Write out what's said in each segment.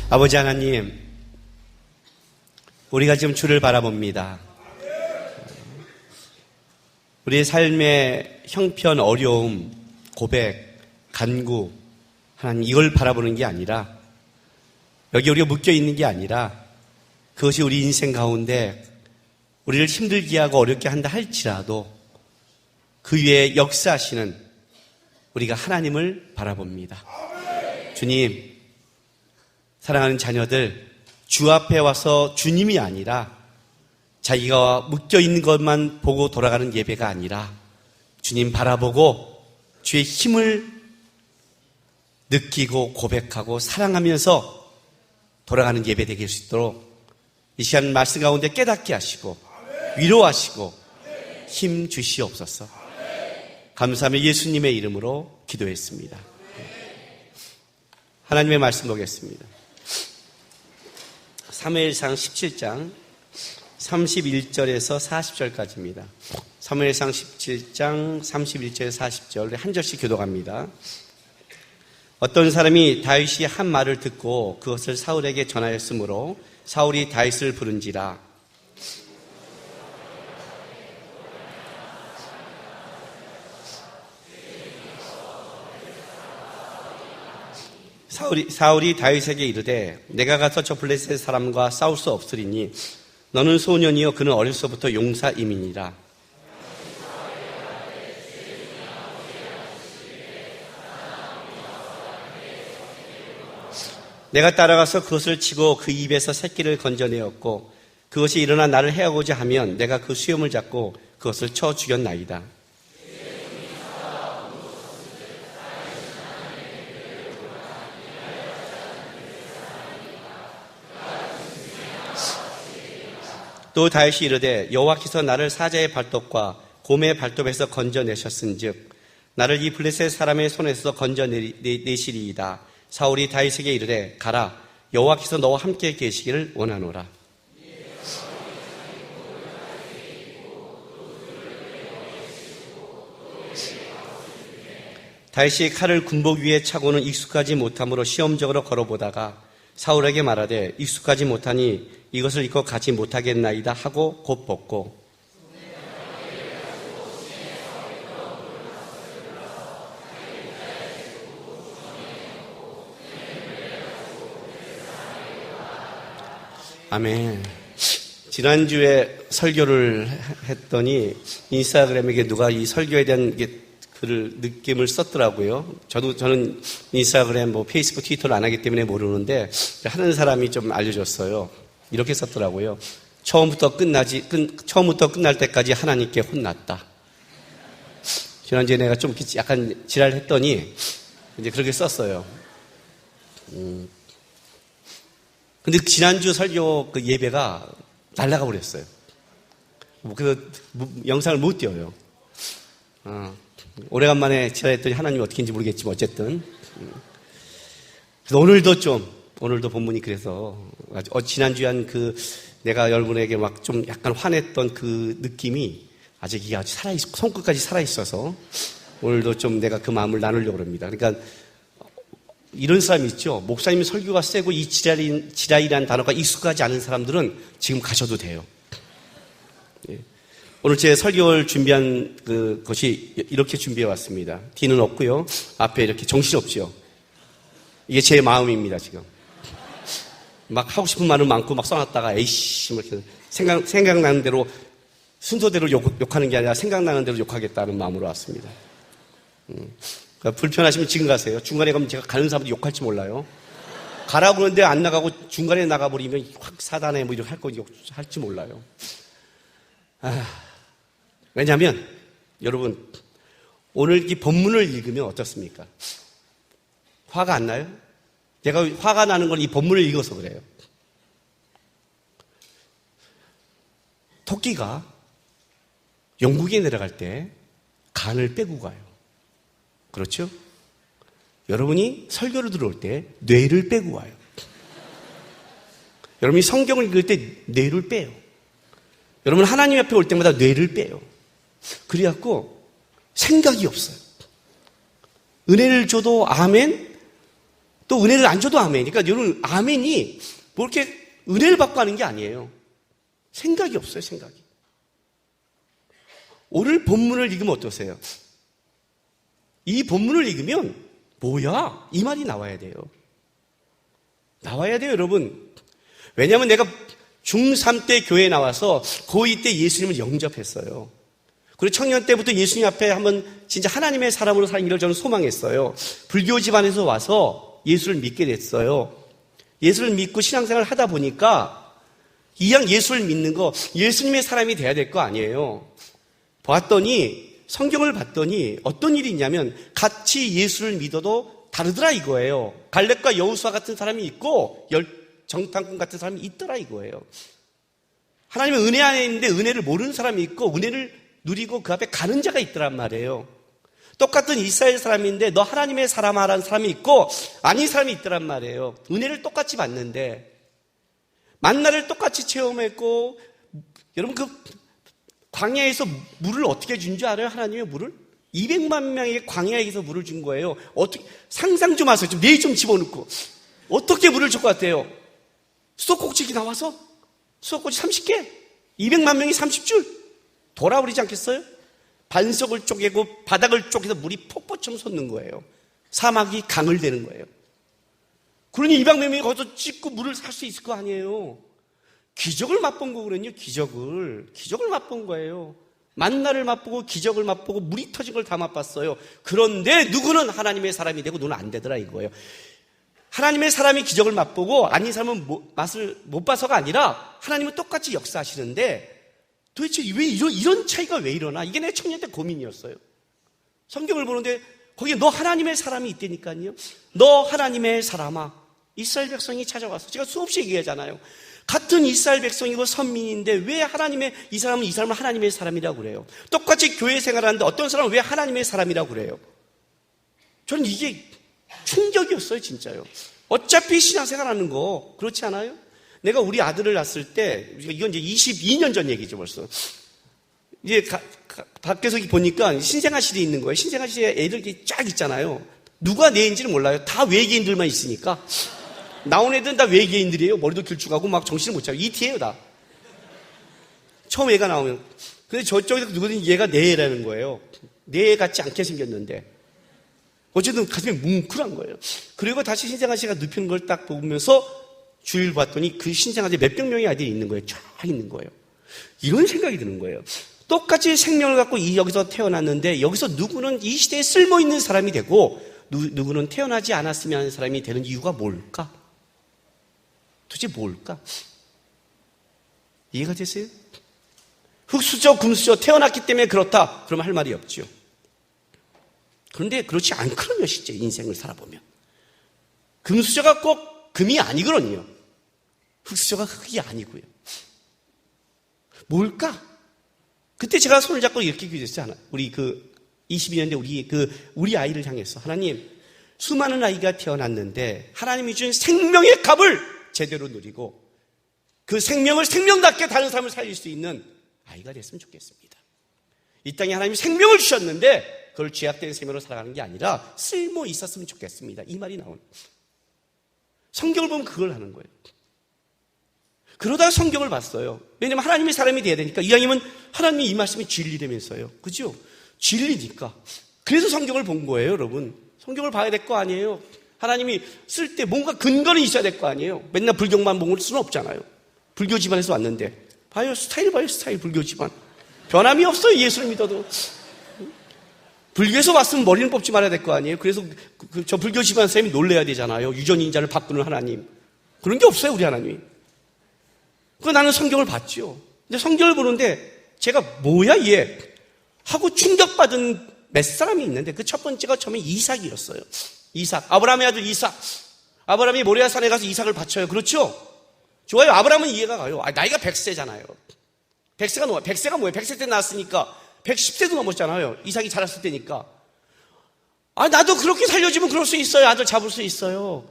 아버지 하나님, 우리가 지금 주를 바라봅니다. 우리의 삶의 형편, 어려움, 고백, 간구, 하나님 이걸 바라보는 게 아니라, 여기 우리가 묶여 있는 게 아니라 그것이 우리 인생 가운데 우리를 힘들게 하고 어렵게 한다 할지라도 그 위에 역사하시는 우리가 하나님을 바라봅니다. 주님, 사랑하는 자녀들, 주 앞에 와서 주님이 아니라 자기가 묶여있는 것만 보고 돌아가는 예배가 아니라 주님 바라보고 주의 힘을 느끼고 고백하고 사랑하면서 돌아가는 예배 되게 할 수 있도록 이 시간 말씀 가운데 깨닫게 하시고 위로하시고 힘 주시옵소서. 감사하며 예수님의 이름으로 기도했습니다. 하나님의 말씀 보겠습니다. 사무엘상 17장 31절에서 40절까지입니다. 사무엘상 17장 31절에서 40절 한 절씩 교독합니다. 어떤 사람이 다윗이 한 말을 듣고 그것을 사울에게 전하였으므로 사울이 다윗을 부른지라. 사울이 다윗에게 이르되 내가 가서 저 블레셋 사람과 싸울 수 없으리니 너는 소년이요 그는 어려서부터 용사임이니라. 내가 따라가서 그것을 치고 그 입에서 새끼를 건져내었고 그것이 일어나 나를 해하고자 하면 내가 그 수염을 잡고 그것을 쳐 죽였나이다. 또 다윗이 이르되 여호와께서 나를 사자의 발톱과 곰의 발톱에서 건져내셨은즉 나를 이 블레셋 사람의 손에서 건져내시리이다. 사울이 다윗에게 이르되 가라, 여호와께서 너와 함께 계시기를 원하노라. 다윗이 칼을 군복 위에 차고는 익숙하지 못함으로 시험적으로 걸어보다가 사울에게 말하되 익숙하지 못하니 이것을 입고 가지 못하겠나이다 하고 곧 벗고 아멘. 지난주에 설교를 했더니 인스타그램에 누가 이 설교에 대한 글을 느낌을 썼더라고요. 저는 인스타그램, 페이스북, 트위터를 안 하기 때문에 모르는데 하는 사람이 좀 알려줬어요. 이렇게 썼더라고요. 처음부터 끝날 때까지 하나님께 혼났다. 지난주에 내가 좀 약간 지랄했더니 이제 그렇게 썼어요. 근데 지난주 설교 그 예배가 날아가 버렸어요. 그 영상을 못 띄워요. 오래간만에 지랄했더니 하나님이 어떻게 했는지 모르겠지만 어쨌든. 그래서 오늘도 본문이 그래서 지난주에 한 내가 여러분에게 막 좀 약간 화냈던 그 느낌이 아직 이게 아주 손끝까지 살아있어서 오늘도 좀 내가 그 마음을 나누려고 합니다. 그러니까 이런 사람이 있죠. 목사님이 설교가 세고 이 지랄이라는 단어가 익숙하지 않은 사람들은 지금 가셔도 돼요. 예. 오늘 제 설교를 준비한 것이 이렇게 준비해 왔습니다. 뒤는 없고요. 앞에 이렇게 정신없죠. 이게 제 마음입니다, 지금. 막 하고 싶은 말은 많고 막 써놨다가 에이씨, 이렇게 생각나는 대로 순서대로 욕하는 게 아니라 생각나는 대로 욕하겠다는 마음으로 왔습니다. 그러니까 불편하시면 지금 가세요. 중간에 가면 제가 가는 사람도 욕할지 몰라요. 가라고 그러는데 안 나가고 중간에 나가버리면 확 사단에 이렇게 할지 몰라요. 왜냐하면 여러분 오늘 이 본문을 읽으면 어떻습니까? 화가 안 나요? 제가 화가 나는 건 이 본문을 읽어서 그래요. 토끼가 영국에 내려갈 때 간을 빼고 가요. 그렇죠? 여러분이 설교를 들어올 때 뇌를 빼고 와요. 여러분이 성경을 읽을 때 뇌를 빼요. 여러분 하나님 앞에 올 때마다 뇌를 빼요. 그래갖고 생각이 없어요. 은혜를 줘도 아멘, 또 은혜를 안 줘도 아멘. 그러니까 여러분, 아멘이 뭐 이렇게 은혜를 받고 하는 게 아니에요. 생각이 없어요, 생각이. 오늘 본문을 읽으면 어떠세요? 이 본문을 읽으면 뭐야? 이 말이 나와야 돼요. 나와야 돼요, 여러분. 왜냐하면 내가 중3 때 교회에 나와서 고2 때 예수님을 영접했어요. 그리고 청년 때부터 예수님 앞에 한번 진짜 하나님의 사람으로 살기를 저는 소망했어요. 불교 집안에서 와서 예수를 믿게 됐어요. 예수를 믿고 신앙생활을 하다 보니까 이왕 예수를 믿는 거 예수님의 사람이 돼야 될 거 아니에요. 봤더니 성경을 봤더니 어떤 일이 있냐면 같이 예수를 믿어도 다르더라 이거예요. 갈렙과 여호수아 같은 사람이 있고 정탐꾼 같은 사람이 있더라 이거예요. 하나님의 은혜 안에 있는데 은혜를 모르는 사람이 있고 은혜를 누리고 그 앞에 가는 자가 있더란 말이에요. 똑같은 이스라엘 사람인데 너 하나님의 사람아라는 사람이 있고 아닌 사람이 있더란 말이에요. 은혜를 똑같이 받는데 만나를 똑같이 체험했고 여러분 그 광야에서 물을 어떻게 준 줄 알아요? 하나님의 물을? 200만 명의 광야에서 물을 준 거예요. 어떻게 상상 좀 하세요. 좀 내일 좀 집어넣고 어떻게 물을 줄 것 같아요? 수도꼭지기 나와서 수도꼭지 30개 200만 명이 30줄 돌아버리지 않겠어요? 반석을 쪼개고 바닥을 쪼개서 물이 폭포처럼 솟는 거예요. 사막이 강을 되는 거예요. 그러니 200만 명이 거기서 찍고 물을 살 수 있을 거 아니에요. 기적을 맛본 거거든요. 기적을 맛본 거예요. 만나를 맛보고 기적을 맛보고 물이 터진 걸 다 맛봤어요. 그런데 누구는 하나님의 사람이 되고 누구는 안 되더라 이거예요. 하나님의 사람이 기적을 맛보고 아닌 사람은 맛을 못 봐서가 아니라 하나님은 똑같이 역사하시는데 도대체 왜 이런 차이가 왜 일어나? 이게 내 청년 때 고민이었어요. 성경을 보는데 거기에 너 하나님의 사람이 있다니까요. 너 하나님의 사람아. 이스라엘 백성이 찾아와서 제가 수없이 얘기하잖아요. 같은 이스라엘 백성이고 선민인데 왜 이 사람은 하나님의 사람이라고 그래요? 똑같이 교회 생활하는데 어떤 사람은 왜 하나님의 사람이라고 그래요? 저는 이게 충격이었어요, 진짜요. 어차피 신앙생활하는 거 그렇지 않아요? 내가 우리 아들을 낳았을 때 이건 이제 22년 전 얘기죠, 벌써. 이제 밖에서 보니까 신생아실이 있는 거예요. 신생아실에 애들이 쫙 있잖아요. 누가 내 애인지는 몰라요. 다 외계인들만 있으니까. 나온 애들은 다 외계인들이에요. 머리도 길쭉하고 막 정신을 못 차리고. ET예요, 다. 처음 애가 나오면. 근데 저쪽에서 누구든지 얘가 내 애라는 거예요. 내 애 같지 않게 생겼는데. 어쨌든 가슴이 뭉클한 거예요. 그리고 다시 신생아씨가 눕히는 걸 딱 보면서 주위를 봤더니 그 신생아씨 몇백 명의 아이들이 있는 거예요. 쫙 있는 거예요. 이런 생각이 드는 거예요. 똑같이 생명을 갖고 여기서 태어났는데 여기서 누구는 이 시대에 쓸모있는 사람이 되고 누구는 태어나지 않았으면 하는 사람이 되는 이유가 뭘까? 도대체 뭘까? 이해가 되세요? 흙수저, 금수저 태어났기 때문에 그렇다. 그러면 할 말이 없죠. 그런데 그렇지 않거든요, 실제 인생을 살아보면. 금수저가 꼭 금이 아니거든요. 흙수저가 흙이 아니고요. 뭘까? 그때 제가 손을 잡고 이렇게 기도했어요. 우리 22년대 우리 아이를 향해서 하나님, 수많은 아이가 태어났는데 하나님이 준 생명의 값을 제대로 누리고 그 생명을 생명답게 다른 삶을 살릴 수 있는 아이가 됐으면 좋겠습니다. 이 땅에 하나님이 생명을 주셨는데 그걸 죄악된 생명으로 살아가는 게 아니라 쓸모 있었으면 좋겠습니다. 이 말이 나오는 거예요. 성경을 보면 그걸 하는 거예요. 그러다가 성경을 봤어요. 왜냐하면 하나님의 사람이 돼야 되니까. 이왕이면 하나님이 이 말씀이 진리라면서요. 그죠? 진리니까. 그래서 성경을 본 거예요, 여러분. 성경을 봐야 될 거 아니에요. 하나님이 쓸 때 뭔가 근거는 있어야 될 거 아니에요. 맨날 불경만 볼 수는 없잖아요. 불교 집안에서 왔는데. 봐요, 스타일 불교 집안. 변함이 없어요, 예수를 믿어도. 불교에서 왔으면 머리는 뽑지 말아야 될 거 아니에요. 그래서 저 불교 집안 쌤이 놀래야 되잖아요. 유전인자를 바꾸는 하나님. 그런 게 없어요, 우리 하나님이. 그 나는 성경을 봤죠. 근데 성경을 보는데 제가 뭐야 얘 하고 충격받은 몇 사람이 있는데 그 첫 번째가 처음에 이삭이었어요. 이삭, 아브라함의 아들 이삭. 아브라함이 모리아 산에 가서 이삭을 바쳐요. 그렇죠? 좋아요. 아브라함은 이해가 가요. 나이가 100세잖아요. 100세가 뭐예요? 100세 때 낳았으니까 110세도 넘었잖아요. 이삭이 자랐을 때니까. 나도 그렇게 살려주면 그럴 수 있어요. 아들 잡을 수 있어요.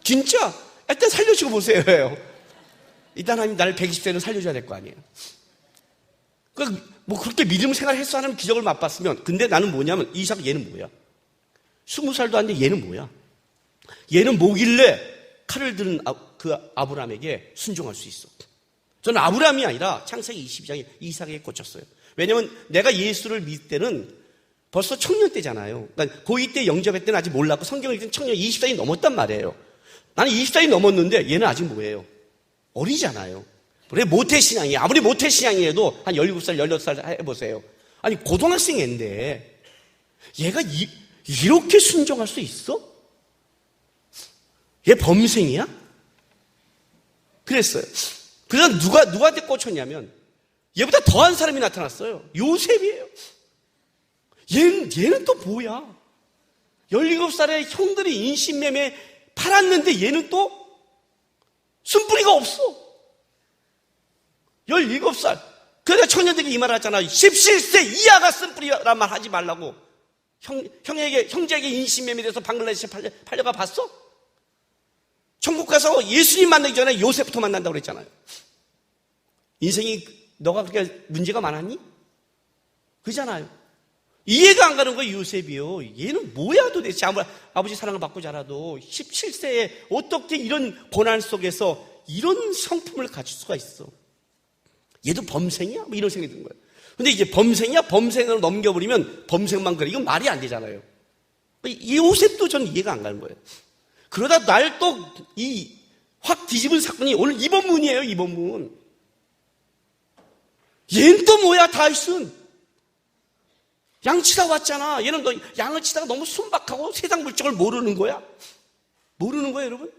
진짜? 일단 살려주고 보세요. 일단 하나님 나를 120세는 살려줘야 될 거 아니에요. 뭐 그렇게 믿음 생활했어 하는 기적을 맛봤으면. 근데 나는 뭐냐면 이삭 얘는 뭐야? 20살도 안 돼. 얘는 뭐야? 얘는 뭐길래 칼을 드는 그 아브라함에게 순종할 수 있어? 저는 아브라함이 아니라 창세기 22장에 이삭에게 꽂혔어요. 왜냐면 내가 예수를 믿을 때는 벌써 청년 때잖아요. 그러니까 고2 때 영접할 때는 아직 몰랐고 성경을 읽은 청년 20살이 넘었단 말이에요. 나는 20살이 넘었는데 얘는 아직 뭐예요? 어리잖아요. 그래 모태신앙이에요. 아무리 모태신앙이라도 한 17살, 18살 해보세요. 아니 고등학생인데 얘가 이렇게 순종할 수 있어? 얘 범생이야? 그랬어요. 그래서 누구한테 꽂혔냐면 얘보다 더한 사람이 나타났어요. 요셉이에요. 얘는 또 뭐야? 17살에 형들이 인신매매 팔았는데 얘는 또 쓴뿌리가 없어. 17살. 그러니까 청년들이 이 말 하잖아. 17세 이하가 쓴뿌리란 말 하지 말라고. 형제에게 인신매매돼서 방글라데시에 팔려가 봤어? 천국 가서 예수님 만나기 전에 요셉부터 만난다고 그랬잖아요. 인생이 너가 그렇게 문제가 많았니? 그잖아요. 이해가 안 가는 거예요. 요셉이요. 얘는 뭐야 도대체. 아버지 사랑을 받고 자라도 17세에 어떻게 이런 고난 속에서 이런 성품을 가질 수가 있어. 얘도 범생이야? 뭐 이런 생각이 드는 거예요. 근데 이제 범생이야? 범생으로 넘겨버리면 범생만 그래. 이건 말이 안 되잖아요. 이 요셉도 저는 이해가 안 가는 거예요. 그러다 날 또 확 뒤집은 사건이 오늘 이번문이에요. 이번문. 얘는 또 뭐야? 다윗은 양치다 왔잖아. 얘는 양을 치다가 너무 순박하고 세상 물정을 모르는 거야. 모르는 거예요, 여러분.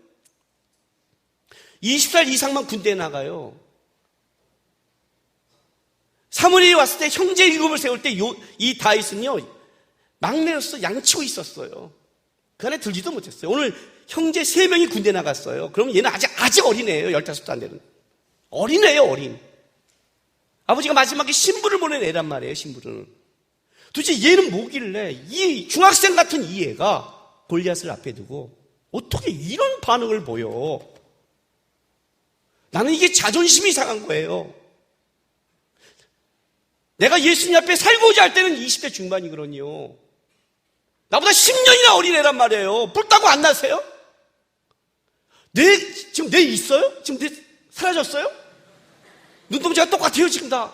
20살 이상만 군대에 나가요. 사무엘이 왔을 때 형제 7을 세울 때 이 다윗은요 막내로서 양치고 있었어요. 그 안에 들지도 못했어요. 오늘 형제 3명이 군대 나갔어요. 그럼 얘는 아직 어린애예요. 15도 안 되는. 어린애예요, 어린. 아버지가 마지막에 신부를 보내내란 말이에요, 신부를. 도대체 얘는 뭐길래 이 중학생 같은 이 애가 골리앗을 앞에 두고 어떻게 이런 반응을 보여? 나는 이게 자존심이 상한 거예요. 내가 예수님 앞에 살고자 할 때는 20대 중반이거든요. 나보다 10년이나 어린애란 말이에요. 뿔따고 안 나세요? 지금 내 있어요? 지금 내 사라졌어요? 눈동자가 똑같아요, 지금 다.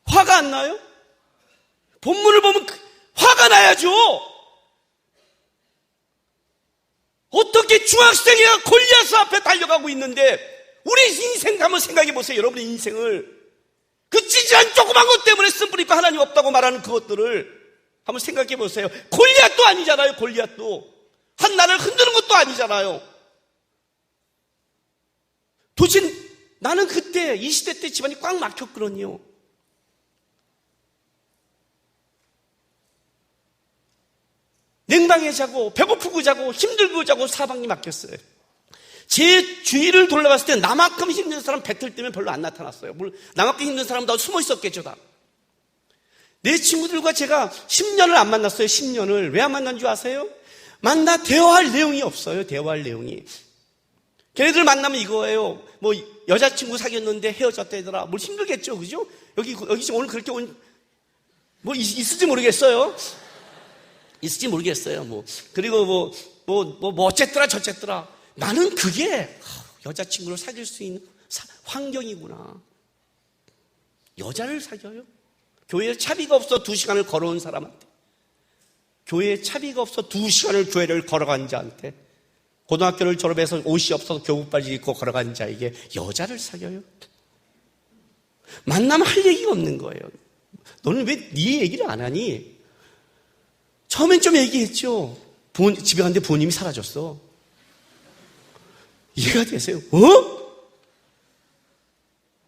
화가 안 나요? 본문을 보면 화가 나야죠. 어떻게 중학생이가 골리앗 앞에 달려가고 있는데 우리 인생 한번 생각해 보세요. 여러분의 인생을 그 찌질한 조그만 것 때문에 쓴뿌리 있고 하나님 없다고 말하는 그것들을 한번 생각해 보세요. 골리앗도 아니잖아요. 골리앗도 한 나라를 흔드는 것도 아니잖아요. 도대체 나는 그때 20대 때 집안이 꽉 막혔거든요. 냉방에 자고 배고프고 자고 힘들고 자고 사방이 막혔어요. 제 주위를 돌아봤을 때 나만큼 힘든 사람 배틀 때문에 별로 안 나타났어요. 물론 나만큼 힘든 사람은 다 숨어 있었겠죠. 다. 내 친구들과 제가 10년을 안 만났어요. 10년을. 왜 안 만난 줄 아세요? 만나 대화할 내용이 없어요. 대화할 내용이. 걔네들 만나면 이거예요. 뭐 여자친구 사귀었는데 헤어졌다더라. 뭘 힘들겠죠. 그죠? 여기 오늘 그렇게 뭐 있을지 모르겠어요. 있을지 모르겠어요. 그리고 뭐 어쨌더라 저쨌더라. 나는 그게 여자친구를 사귈 수 있는 환경이구나. 여자를 사귀어요? 교회에 차비가 없어 2시간을 걸어온 사람한테, 교회에 차비가 없어 2시간을 교회를 걸어간 자한테, 고등학교를 졸업해서 옷이 없어서 교복바지 입고 걸어간 자에게 여자를 사귀어요? 만나면 할 얘기가 없는 거예요. 너는 왜 네 얘기를 안 하니? 처음엔 좀 얘기했죠. 집에 갔는데 부모님이 사라졌어. 이해가 되세요?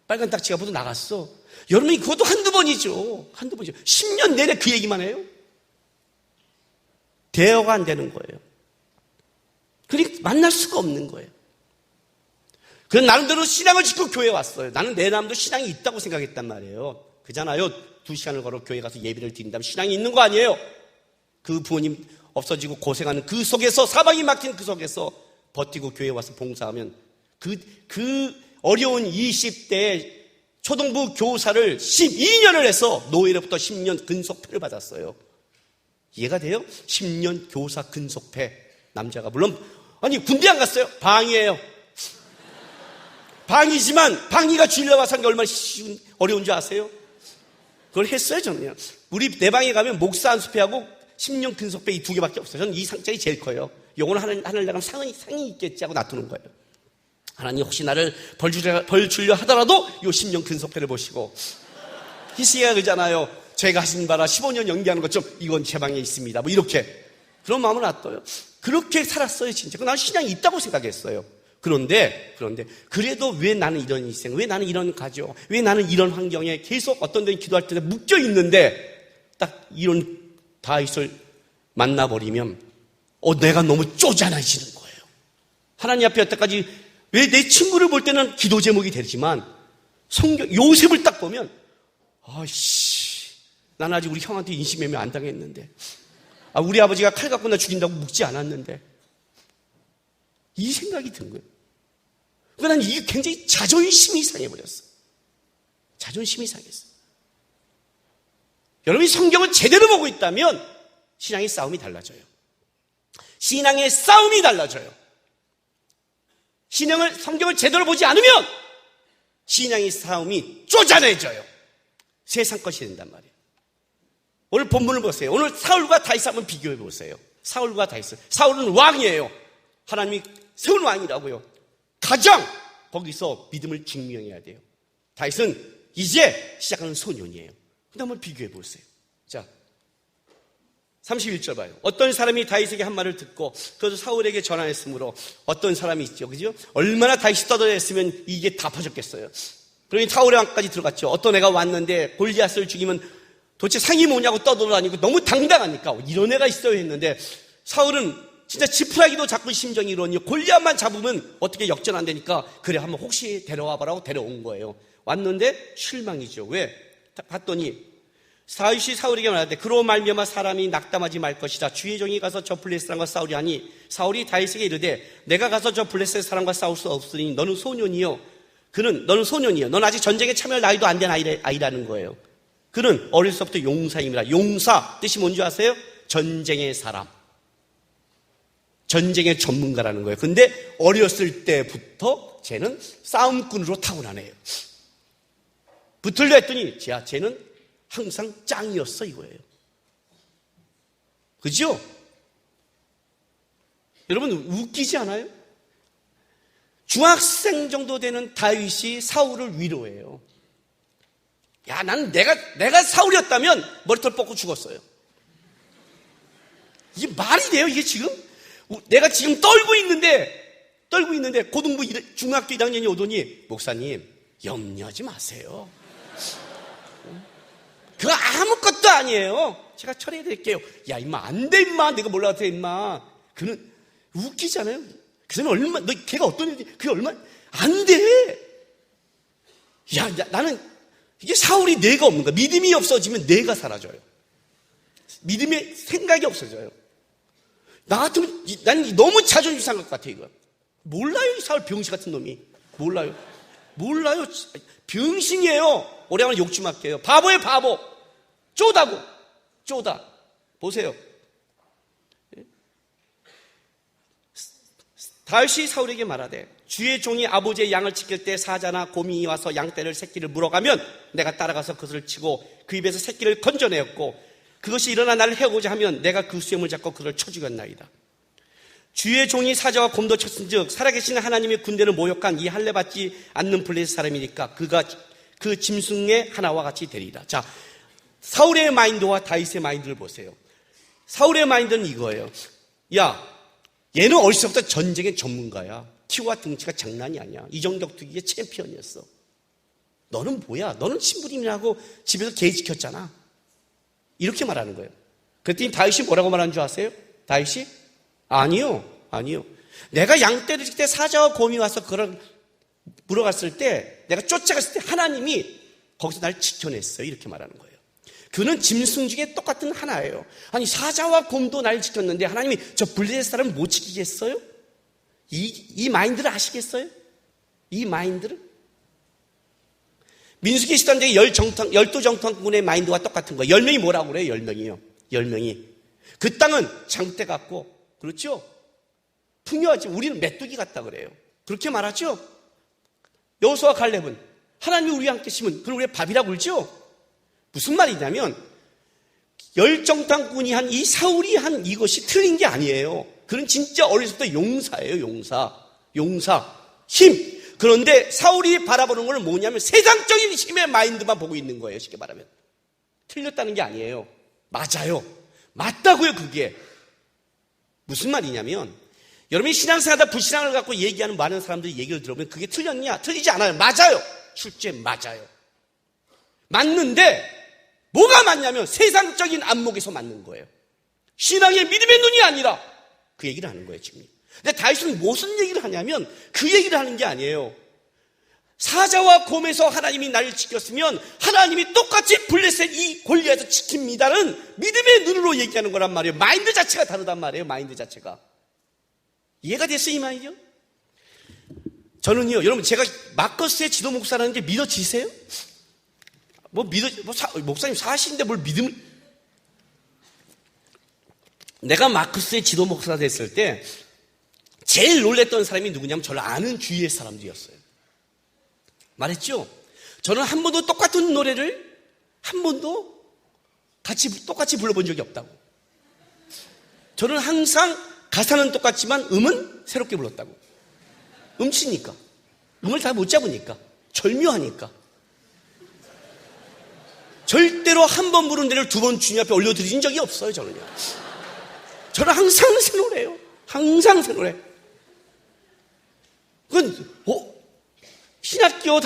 빨간 딱지가 붙어 나갔어. 여러분이 그것도 한두 번이죠. 10년 내내 그 얘기만 해요. 대화가 안 되는 거예요. 그러니까 만날 수가 없는 거예요. 그래서 나름대로 신앙을 짓고 교회에 왔어요. 나는 내 나름대로 신앙이 있다고 생각했단 말이에요. 그잖아요. 2시간을 걸어 교회 가서 예배를 드린다면 신앙이 있는 거 아니에요. 그 부모님 없어지고 고생하는 그 속에서, 사방이 막힌 그 속에서 버티고 교회에 와서 봉사하면 그 어려운 20대 초등부 교사를 12년을 해서 노예로부터 10년 근속표를 받았어요. 이해가 돼요? 10년 교사 근속패 남자가 물론 아니 군대 안 갔어요. 방이에요. 방이지만 방위가 주일날 와서 한 게 얼마나 어려운 줄 아세요? 그걸 했어요 저는요. 우리 내 방에 가면 목사 안수패하고 10년 근속패 이 두 개밖에 없어요. 저는 이 상장이 제일 커요. 요거는 하늘 나가면 상이 있겠지 하고 놔두는 거예요. 하나님 혹시 나를 벌 주려 하더라도 요 10년 근속패를 보시고 희시가 그러잖아요. 제가 하신 바라 15년 연기하는 것좀 이건 제 방에 있습니다. 뭐 이렇게 그런 마음을 놔둬요. 그렇게 살았어요 진짜. 나는 신앙이 있다고 생각했어요. 그런데 그래도 왜 나는 이런 인생, 왜 나는 이런 가족, 왜 나는 이런 환경에 계속 어떤 데는 기도할 때 묶여 있는데 딱 이런 다윗을 만나버리면 내가 너무 쪼잔해지는 거예요. 하나님 앞에 여태까지 왜 내 친구를 볼 때는 기도 제목이 되지만 성경 요셉을 딱 보면 나는 아직 우리 형한테 인신매매 안 당했는데 우리 아버지가 칼 갖고 나 죽인다고 묵지 않았는데 이 생각이 든 거예요. 그러니까 난 이게 굉장히 자존심이 상해버렸어. 자존심이 상했어. 여러분이 성경을 제대로 보고 있다면 신앙의 싸움이 달라져요. 신앙의 싸움이 달라져요. 성경을 제대로 보지 않으면 신앙의 싸움이 쪼잔해져요. 세상 것이 된단 말이에요. 오늘 본문을 보세요. 오늘 사울과 다윗 한번 비교해 보세요. 사울과 다윗. 사울은 왕이에요. 하나님이 세운 왕이라고요. 가장 거기서 믿음을 증명해야 돼요. 다윗은 이제 시작하는 소년이에요. 근데 한번 비교해 보세요. 자, 31절 봐요. 어떤 사람이 다윗에게 한 말을 듣고 그것을 사울에게 전하였으므로 어떤 사람이 있죠. 그죠? 얼마나 다윗이 떠들었으면 이게 다 퍼졌겠어요. 그러니 사울의 왕까지 들어갔죠. 어떤 애가 왔는데 골리앗을 죽이면 도대체 상이 뭐냐고 떠돌아다니고 너무 당당하니까 이런 애가 있어야 했는데 사울은 진짜 지푸라기도 잡고 심정이 이러니 골리앗만 잡으면 어떻게 역전 안 되니까 그래 한번 혹시 데려와봐라고 데려온 거예요. 왔는데 실망이죠. 왜? 봤더니 다윗이 사울에게 말하되 그로 말미암아 사람이 낙담하지 말 것이다. 주의 종이 가서 저 블레셋 사람과 싸우리 하니 사울이 다윗에게 이르되 내가 가서 저 블레셋 사람과 싸울 수 없으니 너는 소년이요. 너는 소년이요. 너는 아직 전쟁에 참여할 나이도 안 된 아이라는 거예요. 그는 어릴 때부터 용사입니다. 용사 뜻이 뭔지 아세요? 전쟁의 사람. 전쟁의 전문가라는 거예요. 근데 어렸을 때부터 쟤는 싸움꾼으로 타고나네요. 붙으려 했더니 쟤는 항상 짱이었어 이거예요. 그죠? 여러분 웃기지 않아요? 중학생 정도 되는 다윗이 사울을 위로해요. 야, 나는 내가 사울이었다면 머리털 뽑고 죽었어요. 이게 말이 돼요, 이게 지금? 내가 지금 떨고 있는데 고등부 중학교 1학년이 오더니 목사님 염려하지 마세요. 그거 아무것도 아니에요. 제가 처리해 드릴게요. 야, 임마 안 돼, 임마. 내가 몰라 돼, 임마. 그는 웃기잖아요. 그래서 걔가 어떤 일이 그게 얼마 안 돼. 야, 나는 이게 사울이 내가 없는 거야. 믿음이 없어지면 내가 사라져요. 믿음의 생각이 없어져요. 나 같으면 나는 너무 자존심 상할 것 같아 이거. 몰라요 이 사울 병신 같은 놈이. 몰라요. 병신이에요. 오래가면 욕 좀 할게요. 바보예요 바보. 쪼다. 보세요. 다윗이 사울에게 말하되 주의 종이 아버지의 양을 지킬 때 사자나 곰이 와서 양떼를 새끼를 물어가면 내가 따라가서 그것을 치고 그 입에서 새끼를 건져내었고 그것이 일어나 나를 해오고자 하면 내가 그 수염을 잡고 그를 쳐 죽였나이다. 주의 종이 사자와 곰도 쳤은즉 살아계신 하나님의 군대를 모욕한 이 할례 받지 않는 블레셋 사람이니까 그가 그 짐승의 하나와 같이 되리라. 자, 사울의 마인드와 다윗의 마인드를 보세요. 사울의 마인드는 이거예요. 야, 얘는 어렸을 때부터 전쟁의 전문가야. 키와 등치가 장난이 아니야. 이정격투기의 챔피언이었어. 너는 뭐야? 너는 신부님이라고 집에서 개 지켰잖아. 이렇게 말하는 거예요. 그랬더니 다윗이 뭐라고 말하는 줄 아세요? 다윗이? 아니요. 내가 양떼를 지킬 때 사자와 곰이 와서 그걸 물어갔을 때 내가 쫓아갔을 때 하나님이 거기서 날 지켜냈어요. 이렇게 말하는 거예요. 그는 짐승 중에 똑같은 하나예요. 아니 사자와 곰도 날 지켰는데 하나님이 저 블레셋 사람을 못 지키겠어요? 이 마인드를 아시겠어요? 이 마인드를? 민수기 13장의 12정탐꾼의 마인드와 똑같은 거예요. 10명이 뭐라고 그래요? 10명이요. 10명이 그 땅은 장대 같고, 그렇죠? 풍요하지. 우리는 메뚜기 같다 그래요. 그렇게 말하죠? 여호수아와 갈렙은 하나님이 우리와 함께 계시면 그럼 우리가 밥이라고 그러죠? 무슨 말이냐면 열정당군이 한 이 사울이 한 이것이 틀린 게 아니에요. 그는 진짜 어렸을 때 용사예요. 용사 힘. 그런데 사울이 바라보는 건 뭐냐면 세상적인 힘의 마인드만 보고 있는 거예요. 쉽게 말하면 틀렸다는 게 아니에요. 맞아요. 맞다고요. 그게 무슨 말이냐면 여러분이 신앙생활하다 불신앙을 갖고 얘기하는 많은 사람들이 얘기를 들어보면 그게 틀렸냐? 틀리지 않아요. 맞아요. 실제 맞아요. 맞는데 뭐가 맞냐면 세상적인 안목에서 맞는 거예요. 신앙의 믿음의 눈이 아니라 그 얘기를 하는 거예요. 지금. 근데 다윗은 무슨 얘기를 하냐면 그 얘기를 하는 게 아니에요. 사자와 곰에서 하나님이 나를 지켰으면 하나님이 똑같이 블레셋 이 골리앗에서 지킵니다는 믿음의 눈으로 얘기하는 거란 말이에요. 마인드 자체가 다르단 말이에요. 마인드 자체가. 이해가 됐어요? 이 말이죠? 저는요, 여러분 제가 마커스의 지도 목사라는 게 믿어지세요? 목사님 사실인데 뭘 믿음을. 내가 마커스의 지도 목사가 됐을 때 제일 놀랬던 사람이 누구냐면 저를 아는 주위의 사람들이었어요. 말했죠? 저는 한 번도 똑같은 노래를 한 번도 똑같이 불러본 적이 없다고. 저는 항상 가사는 똑같지만 음은 새롭게 불렀다고. 음치니까. 음을 다 못 잡으니까. 절묘하니까. 절대로 한 번 부른 데를 두 번 주님 앞에 올려드린 적이 없어요. 저는요. 저는 항상 새 노래예요. 항상 새 노래. 그건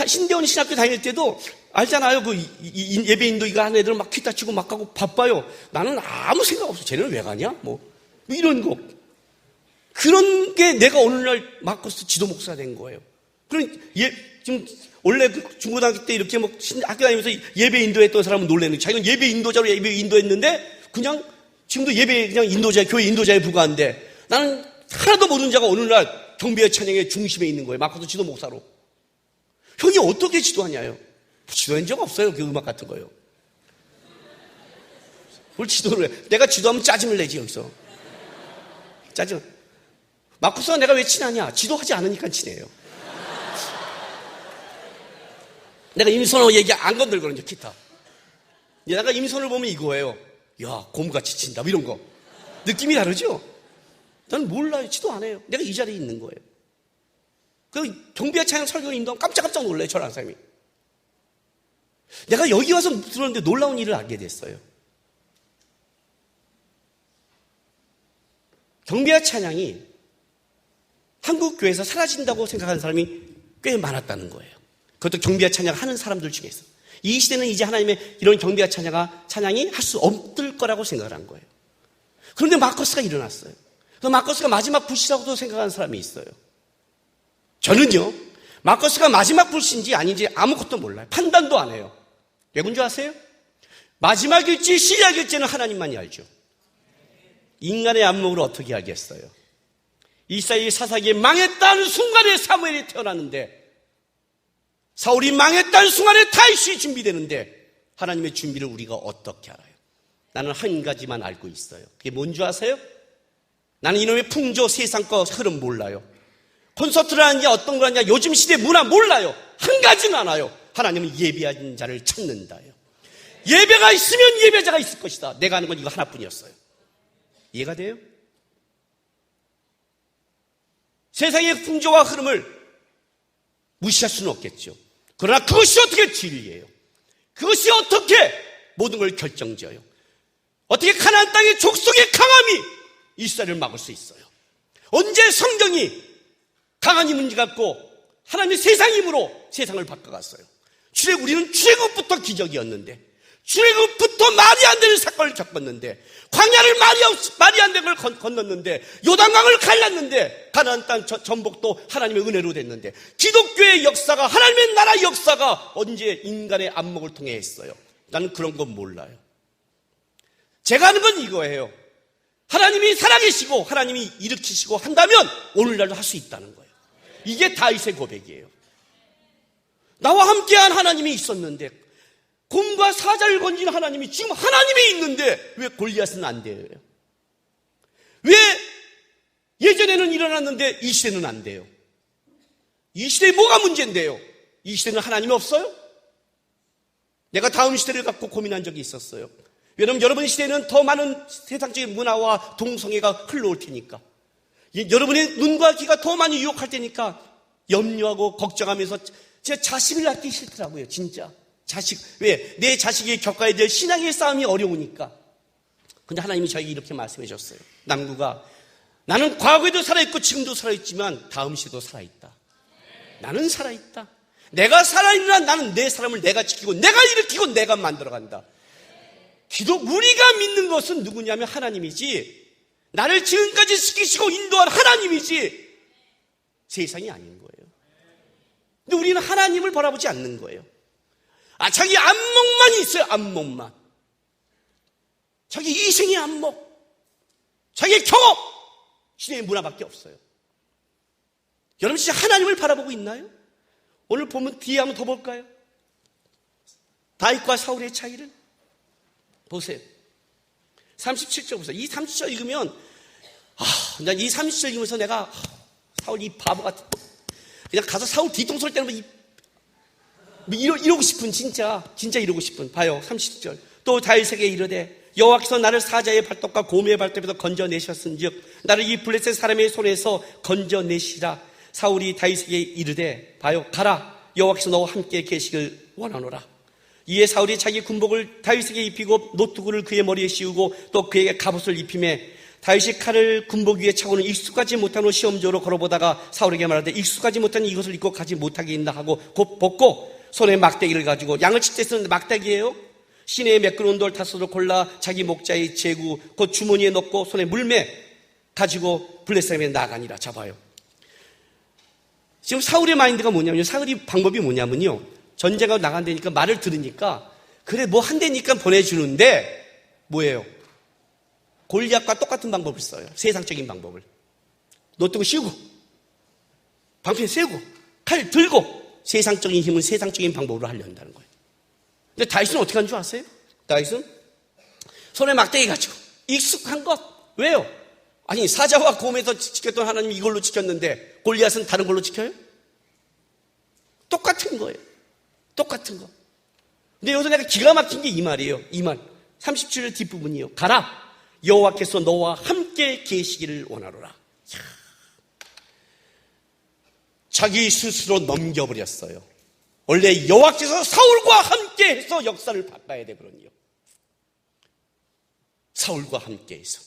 신대원 신학교 다닐 때도 알잖아요. 그 예배 인도 이거 하는 애들 막 기타 치고 막 가고 바빠요. 나는 아무 생각 없어. 쟤네는 왜 가냐? 뭐 이런 거. 그런 게 내가 오늘날 마커스 지도 목사가 된 거예요. 그럼 지금 원래 그 중고등학교 때 이렇게 학교 다니면서 예배 인도했던 사람은 놀랬는데 자기는 예배 인도자로 예배 인도했는데 그냥 지금도 예배 그냥 인도자 교회 인도자에 불과한데 나는 하나도 모르는 자가 오늘날 경배와 찬양의 중심에 있는 거예요. 마커스 지도 목사로. 형이 어떻게 지도하냐요? 지도한 적 없어요. 그 음악 같은 거요. 뭘 지도를 해? 내가 지도하면 짜증을 내지 여기서. 짜증. 마커스가 내가 왜 친하냐? 지도하지 않으니까 친해요. 내가 임선호 얘기 안 건들거든요. 기타. 내가 임선호를 보면 이거예요. 야, 곰같이 친다. 이런 거. 느낌이 다르죠? 나는 몰라요. 지도 안 해요. 내가 이 자리에 있는 거예요. 그 경비와 찬양 설교를 인도하면 깜짝깜짝 놀라요. 저랑 사람이. 내가 여기 와서 들었는데 놀라운 일을 알게 됐어요. 경비와 찬양이 한국 교회에서 사라진다고 생각하는 사람이 꽤 많았다는 거예요. 그것도 경비와 찬양 하는 사람들 중에서. 이 시대는 이제 하나님의 이런 경비와 찬양이 할 수 없을 거라고 생각을 한 거예요. 그런데 마커스가 일어났어요. 그 마커스가 마지막 불씨라고도 생각하는 사람이 있어요. 저는요, 마커스가 마지막 불씨인지 아닌지 아무것도 몰라요. 판단도 안 해요. 왜 그런 줄 아세요? 마지막일지 시작일지는 하나님만이 알죠. 인간의 안목으로 어떻게 알겠어요? 이스라엘이 사사기에 망했다는 순간에 사무엘이 태어났는데 사울이 망했다는 순간에 다윗이 준비되는데 하나님의 준비를 우리가 어떻게 알아요? 나는 한 가지만 알고 있어요. 그게 뭔지 아세요? 나는 이놈의 풍조 세상 거 흐름 몰라요. 콘서트를 하느냐 어떤 거 하느냐 요즘 시대 문화 몰라요. 한 가지는 알아요. 하나님은 예배하는 자를 찾는다요. 예배가 있으면 예배자가 있을 것이다. 내가 아는 건 이거 하나뿐이었어요. 이해가 돼요? 세상의 풍조와 흐름을 무시할 수는 없겠죠. 그러나 그것이 어떻게 진리예요? 그것이 어떻게 모든 걸 결정지어요? 어떻게 가나안 땅의 족속의 강함이 이스라엘을 막을 수 있어요? 언제 성경이 강한 힘을 갖고 하나님의 세상 힘으로 세상을 바꿔갔어요? 우리는 출애굽부터 기적이었는데 출애굽부터 말이 안 되는 사건을 겪었는데 광야를 말이 안 되는 걸 건넜는데 요단강을 갈랐는데 가나안 땅 전복도 하나님의 은혜로 됐는데 기독교의 역사가 하나님의 나라 역사가 언제 인간의 안목을 통해 했어요? 나는 그런 건 몰라요. 제가 하는 건 이거예요. 하나님이 살아계시고 하나님이 일으키시고 한다면 오늘날도 할 수 있다는 거예요. 이게 다윗의 고백이에요. 나와 함께한 하나님이 있었는데 곰과 사자를 건진 하나님이 지금 하나님이 있는데 왜 골리앗은 안 돼요? 왜 예전에는 일어났는데 이 시대는 안 돼요? 이 시대에 뭐가 문제인데요? 이 시대는 하나님이 없어요? 내가 다음 시대를 갖고 고민한 적이 있었어요. 왜냐하면 여러분 시대에는 더 많은 세상적인 문화와 동성애가 흘러올 테니까, 여러분의 눈과 귀가 더 많이 유혹할 테니까 염려하고 걱정하면서 제 자식을 낳기 싫더라고요. 진짜 자식, 왜? 내 자식이 겪어야 될 신앙의 싸움이 어려우니까. 근데 하나님이 저에게 이렇게 말씀해 줬어요. 남구가, 나는 과거에도 살아있고 지금도 살아있지만 다음 시대도 살아있다. 나는 살아있다. 내가 살아있는 한 나는 내 사람을 내가 지키고 내가 일으키고 내가 만들어간다. 우리가 믿는 것은 누구냐면 하나님이지, 나를 지금까지 지키시고 인도한 하나님이지 세상이 아닌 거예요. 근데 우리는 하나님을 바라보지 않는 거예요. 자기 안목만 있어요. 안목만. 자기 이생의 안목, 자기 경험, 시대의 문화밖에 없어요. 여러분 진짜 하나님을 바라보고 있나요? 오늘 보면 뒤에 한번 더 볼까요? 다윗과 사울의 차이를 보세요. 37절 보세요. 이 37절 읽으면 난 이 37절 읽으면서 내가 사울 이 바보 같은, 그냥 가서 사울 뒤통수를 때리면 이러고 싶은, 진짜 이러고 싶은. 봐요. 30절. 또 다윗에게 이르되 여호와께서 나를 사자의 발톱과 곰의 발톱에서 건져내셨은즉 나를 이 블레셋 사람의 손에서 건져내시라. 사울이 다윗에게 이르되 봐요. 가라. 여호와께서 너와 함께 계시길 원하노라. 이에 사울이 자기 군복을 다윗에게 입히고 노트구를 그의 머리에 씌우고 또 그에게 갑옷을 입히매 다윗이 칼을 군복 위에 차고는 익숙하지 못한 옷 시험적으로 걸어보다가 사울에게 말하되 익숙하지 못한 이것을 입고 가지 못하겠나 하고 곧 벗고 손에 막대기를 가지고 양을 칠 때 쓰는 막대기예요. 시내에 매끄러운 돌 다섯을 골라 자기 목자의 제구 곧 주머니에 넣고 손에 물매 가지고 블레셋에 나가니라. 잡아요. 지금 사울의 마인드가 뭐냐면요, 사울이 방법이 뭐냐면요, 전쟁하고 나간다니까 말을 들으니까 그래 뭐 한다니까 보내주는데 뭐예요? 골리앗과 똑같은 방법을 써요. 세상적인 방법을. 노트구 씌우고 방패 세우고 칼 들고 세상적인 힘은 세상적인 방법으로 하려 한다는 거예요. 근데 다윗은 어떻게 한 줄 아세요? 다윗은 손에 막대기 가지고 익숙한 것. 왜요? 아니 사자와 곰에서 지켰던 하나님이 이걸로 지켰는데 골리앗은 다른 걸로 지켜요? 똑같은 거예요. 똑같은 거. 근데 여기서 내가 기가 막힌 게 이 말이에요. 이 말 37절 뒷부분이에요. 가라. 여호와께서 너와 함께 계시기를 원하노라. 자기 스스로 넘겨버렸어요. 원래 여호와께서 사울과 함께해서 역사를 바꿔야 되거든요. 사울과 함께해서.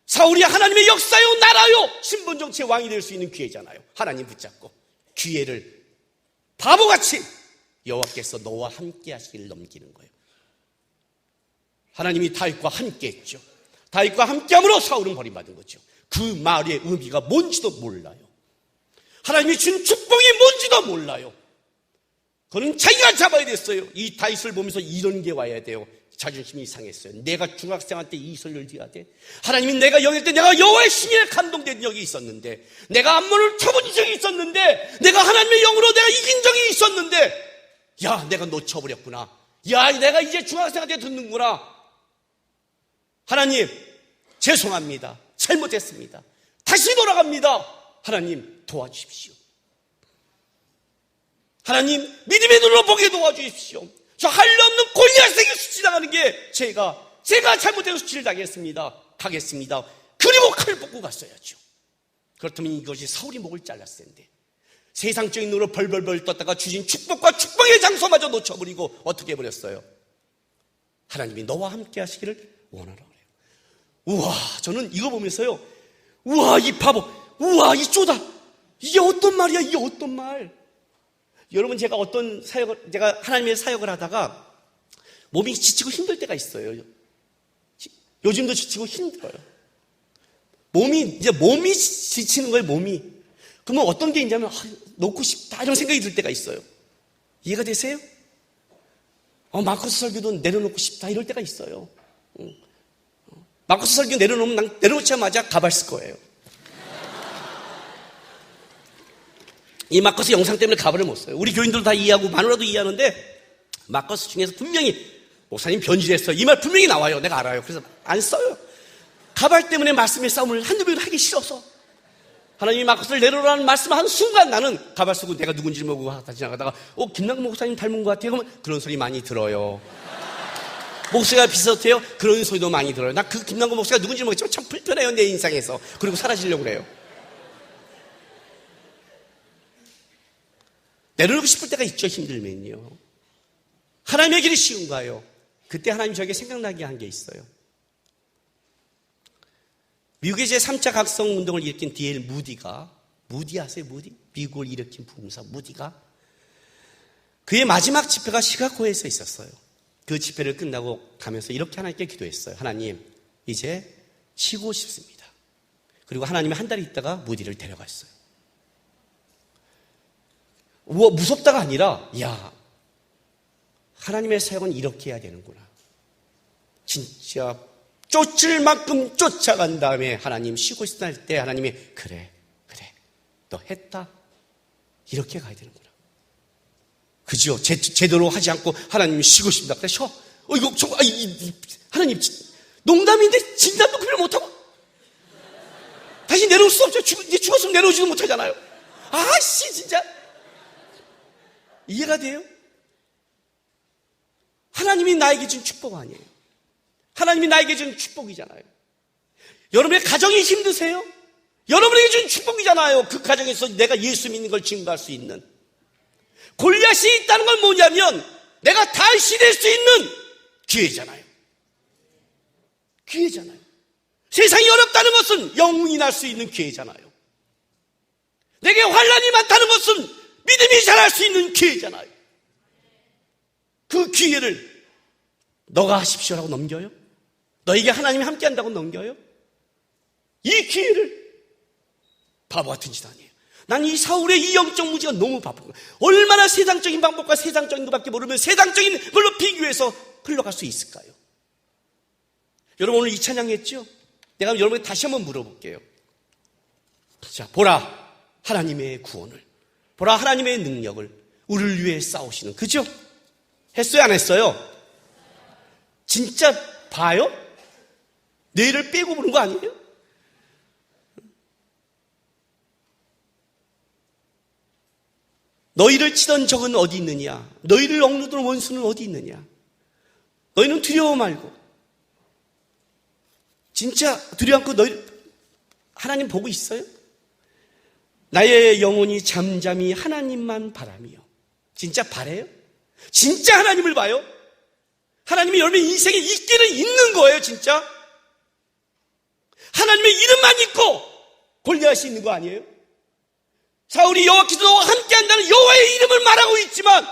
사울이 하나님의 역사요 나라요 신분정치의 왕이 될 수 있는 기회잖아요. 하나님 붙잡고 기회를 바보같이 여호와께서 너와 함께 하시기를 넘기는 거예요. 하나님이 다윗과 함께 했죠. 다윗과 함께함으로 사울은 버림받은 거죠. 그 말의 의미가 뭔지도 몰라요. 하나님이 준 축복이 뭔지도 몰라요. 그는 자기가 잡아야 됐어요. 이 다윗을 보면서 이런 게 와야 돼요. 자존심이 상했어요. 내가 중학생한테 이 소리를 드려야 돼? 하나님이 내가 영일 때 내가 여호와의 신에 감동된 적이 있었는데, 내가 암몬을 쳐본 적이 있었는데, 내가 하나님의 영으로 내가 이긴 적이 있었는데, 야 내가 놓쳐버렸구나. 야 내가 이제 중학생한테 듣는구나. 하나님 죄송합니다. 잘못했습니다. 다시 돌아갑니다. 하나님 도와주십시오. 하나님 믿음의 눈으로 보게 도와주십시오. 저 한리 없는 골리앗에게 수치당하는 게 제가 잘못해서 수치를 당했습니다. 가겠습니다. 그리고 칼 뽑고 갔어야죠. 그렇다면 이것이 사울이 목을 잘랐을 텐데, 세상적인 눈으로 벌벌벌 떴다가 주신 축복과 축복의 장소마저 놓쳐버리고 어떻게 해버렸어요? 하나님이 너와 함께 하시기를 원하라 그래요. 우와, 저는 이거 보면서요, 우와 이 바보, 우와 이 쪼다, 이게 어떤 말이야, 이게 어떤 말. 여러분 제가 제가 하나님의 사역을 하다가 몸이 지치고 힘들 때가 있어요. 요즘도 지치고 힘들어요. 몸이 지치는 거예요, 몸이. 그러면 어떤 게 있냐면, 놓고 싶다, 이런 생각이 들 때가 있어요. 이해가 되세요? 마커스 설교도 내려놓고 싶다, 이럴 때가 있어요. 마커스 설교 내려놓으면 난 내려놓자마자 가발 쓸 거예요. 이 마커스 영상 때문에 가발을 못 써요. 우리 교인들도 다 이해하고 마누라도 이해하는데, 마커스 중에서 분명히 목사님 변질했어요, 이 말 분명히 나와요. 내가 알아요. 그래서 안 써요. 가발 때문에 말씀의 싸움을 한두 번 하기 싫어서 하나님이 마커스를 내려오라는 말씀한 순간 나는 가발 쓰고 내가 누군지 모르고 지나가다가 김남국 목사님 닮은 것 같아요. 그러면 그런 소리 많이 들어요. 목소리가 비슷해요. 그런 소리도 많이 들어요. 나 그 김남국 목사가 누군지 모르겠지만 참 불편해요, 내 인상에서. 그리고 사라지려고 그래요. 내려놓고 싶을 때가 있죠, 힘들면요. 하나님의 길이 쉬운가요? 그때 하나님 저에게 생각나게 한 게 있어요. 미국의 제3차 각성운동을 일으킨 D.L. 무디 아세요? 무디? 미국을 일으킨 부흥사 무디가 그의 마지막 집회가 시카고에서 있었어요. 그 집회를 끝나고 가면서 이렇게 하나님께 기도했어요. 하나님, 이제 쉬고 싶습니다. 그리고 하나님이 한 달 있다가 무디를 데려갔어요. 무섭다가 아니라 하나님의 사역은 이렇게 해야 되는구나. 진짜 쫓을 만큼 쫓아간 다음에 하나님 쉬고 싶다 할 때 하나님이 그래 너 했다 이렇게 가야 되는구나. 그죠? 제대로 하지 않고 하나님이 쉬고 싶다 그래 쉬어. 하나님 농담인데 진담도 구별 못하고 다시 내려올 수 없죠. 죽었으면 내려오지도 못하잖아요. 진짜 이해가 돼요? 하나님이 나에게 준 축복 아니에요. 하나님이 나에게 준 축복이잖아요. 여러분의 가정이 힘드세요? 여러분에게 준 축복이잖아요. 그 가정에서 내가 예수 믿는 걸 증거할 수 있는. 골리앗이 있다는 건 뭐냐면 내가 다윗이 될 수 있는 기회잖아요. 기회잖아요. 세상이 어렵다는 것은 영웅이 날 수 있는 기회잖아요. 내게 환난이 많다는 것은 믿음이 자랄 수 있는 기회잖아요. 그 기회를 너가 하십시오라고 넘겨요? 너에게 하나님이 함께한다고 넘겨요? 이 기회를 바보 같은 짓 아니에요. 난 이 사울의 이 영적 무지가 너무 바쁜 거예요. 얼마나 세상적인 방법과 세상적인 것밖에 모르면 세상적인 걸로 비교해서 흘러갈 수 있을까요? 여러분 오늘 이 찬양했죠? 내가 여러분에게 다시 한번 물어볼게요. 자, 보라 하나님의 구원을, 보라 하나님의 능력을 우리를 위해 싸우시는, 그죠? 했어요 안 했어요? 진짜 봐요? 뇌를 빼고 보는 거 아니에요? 너희를 치던 적은 어디 있느냐? 너희를 억누르던 원수는 어디 있느냐? 너희는 두려워 말고 진짜 두려워 않고 너희 하나님 보고 있어요? 나의 영혼이 잠잠히 하나님만 바라며. 진짜 바래요? 진짜 하나님을 봐요? 하나님이 여러분의 인생에 있기는 있는 거예요, 진짜? 하나님의 이름만 있고 골리앗이 있는 거 아니에요? 사울이 여호와께서 너와 함께 한다는 여호와의 이름을 말하고 있지만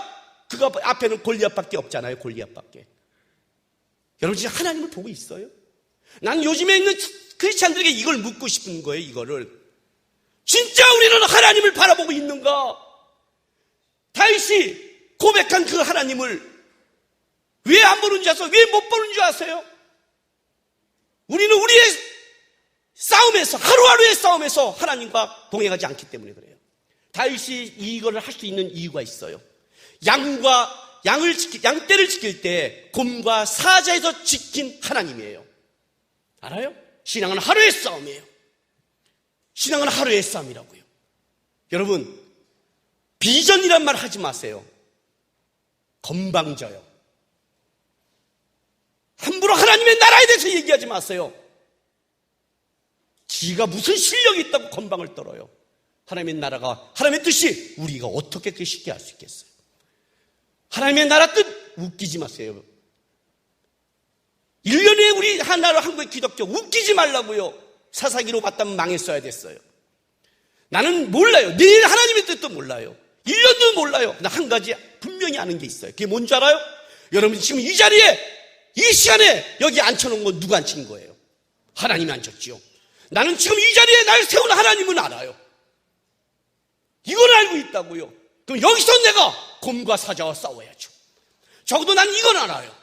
그 앞에는 골리앗밖에 없잖아요, 골리앗밖에. 여러분 진짜 하나님을 보고 있어요? 난 요즘에 있는 크리스찬들에게 이걸 묻고 싶은 거예요, 이거를. 진짜 우리는 하나님을 바라보고 있는가? 다윗이 고백한 그 하나님을 왜 안 보는 줄 아세요? 왜 못 보는 줄 아세요? 우리는 우리의 싸움에서, 하루하루의 싸움에서 하나님과 동행하지 않기 때문에 그래요. 다윗이 이거를 할 수 있는 이유가 있어요. 양떼를 지킬 때 곰과 사자에서 지킨 하나님이에요. 알아요? 신앙은 하루의 싸움이에요. 신앙은 하루의 싸움이라고요. 여러분, 비전이란 말 하지 마세요. 건방져요. 함부로 하나님의 나라에 대해서 얘기하지 마세요. 지가 무슨 실력이 있다고 건방을 떨어요. 하나님의 나라가, 하나님의 뜻이 우리가 어떻게 그렇게 쉽게 할 수 있겠어요? 하나님의 나라 뜻 웃기지 마세요. 1년에 우리 하나로 한국의 기독교 웃기지 말라고요. 사사기로 봤다면 망했어야 됐어요. 나는 몰라요. 내일 하나님의 뜻도 몰라요. 1년도 몰라요. 나 한 가지 분명히 아는 게 있어요. 그게 뭔지 알아요? 여러분 지금 이 자리에 이 시간에 여기 앉혀놓은 건 누가 앉힌 거예요? 하나님이 앉혔지요. 나는 지금 이 자리에 날 세운 하나님은 알아요. 이걸 알고 있다고요. 그럼 여기서 내가 곰과 사자와 싸워야죠. 적어도 난 이건 알아요.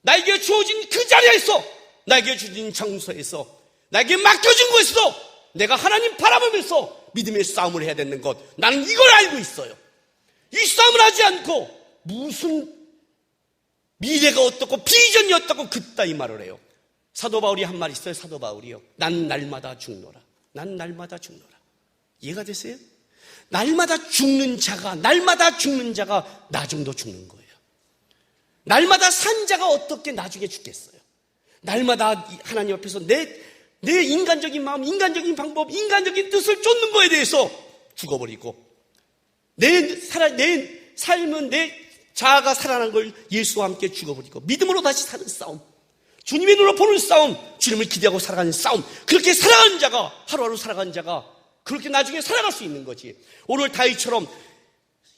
나에게 주어진 그 자리에서, 나에게 주어진 장소에서, 나에게 맡겨진 곳에서 내가 하나님 바라보면서 믿음의 싸움을 해야 되는 것, 나는 이걸 알고 있어요. 이 싸움을 하지 않고 무슨 미래가 어떻고 비전이 어떻고 그따위 말을 해요. 사도 바울이 한 말 있어요. 사도 바울이요. 난 날마다 죽노라. 난 날마다 죽노라. 이해가 되세요? 날마다 죽는 자가 나 정도 죽는 거예요. 날마다 산 자가 어떻게 나중에 죽겠어요? 날마다 하나님 앞에서 내 인간적인 마음, 인간적인 방법, 인간적인 뜻을 쫓는 거에 대해서 죽어버리고 내 삶은 내 자아가 살아난 걸 예수와 함께 죽어버리고 믿음으로 다시 사는 싸움, 주님의 눈으로 보는 싸움, 주님을 기대하고 살아가는 싸움, 그렇게 살아가는 자가, 하루하루 살아가는 자가 그렇게 나중에 살아갈 수 있는 거지. 오늘 다윗처럼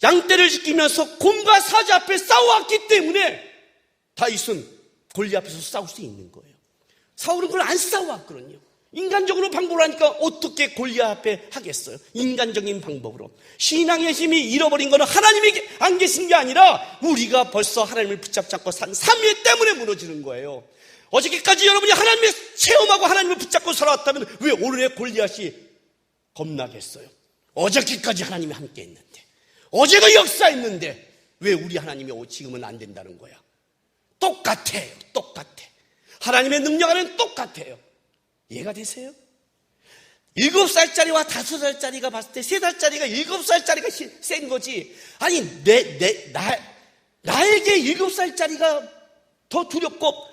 양떼를 지키면서 곰과 사자 앞에 싸워왔기 때문에 다윗은 골리앗 앞에서 싸울 수 있는 거예요. 사울은 그걸 안 싸워왔거든요. 인간적으로 방법을 하니까 어떻게 골리앗 앞에 하겠어요? 인간적인 방법으로. 신앙의 힘이 잃어버린 거는 하나님이 안 계신 게 아니라 우리가 벌써 하나님을 붙잡고 산 삶 때문에 무너지는 거예요. 어저께까지 여러분이 하나님을 체험하고 하나님을 붙잡고 살아왔다면 왜 오늘의 골리앗이 겁나겠어요? 어저께까지 하나님이 함께 했는데, 어제가 역사했는데 왜 우리 하나님이 지금은 안 된다는 거야? 똑같아요. 똑같아. 하나님의 능력 안에는 똑같아요. 이해가 되세요? 7살짜리와 5살짜리가 봤을 때 3살짜리가 7살짜리가 센 거지. 아니 나에게 7살짜리가 더 두렵고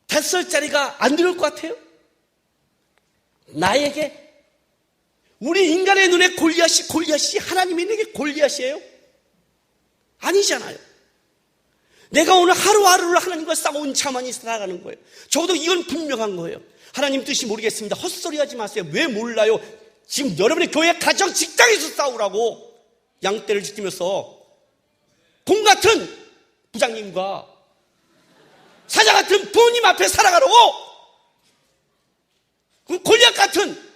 5살짜리가 안 두려울 것 같아요? 나에게? 우리 인간의 눈에 골리앗이 하나님의 눈에 골리앗이에요? 아니잖아요. 내가 오늘 하루하루를 하나님과 싸운 자만이 살아가는 거예요. 적어도 이건 분명한 거예요. 하나님 뜻이 모르겠습니다. 헛소리 하지 마세요. 왜 몰라요? 지금 여러분의 교회, 가정, 직장에서 싸우라고. 양떼를 지키면서 공 같은 부장님과 사자 같은 부모님 앞에 살아가라고. 그럼 골리앗 같은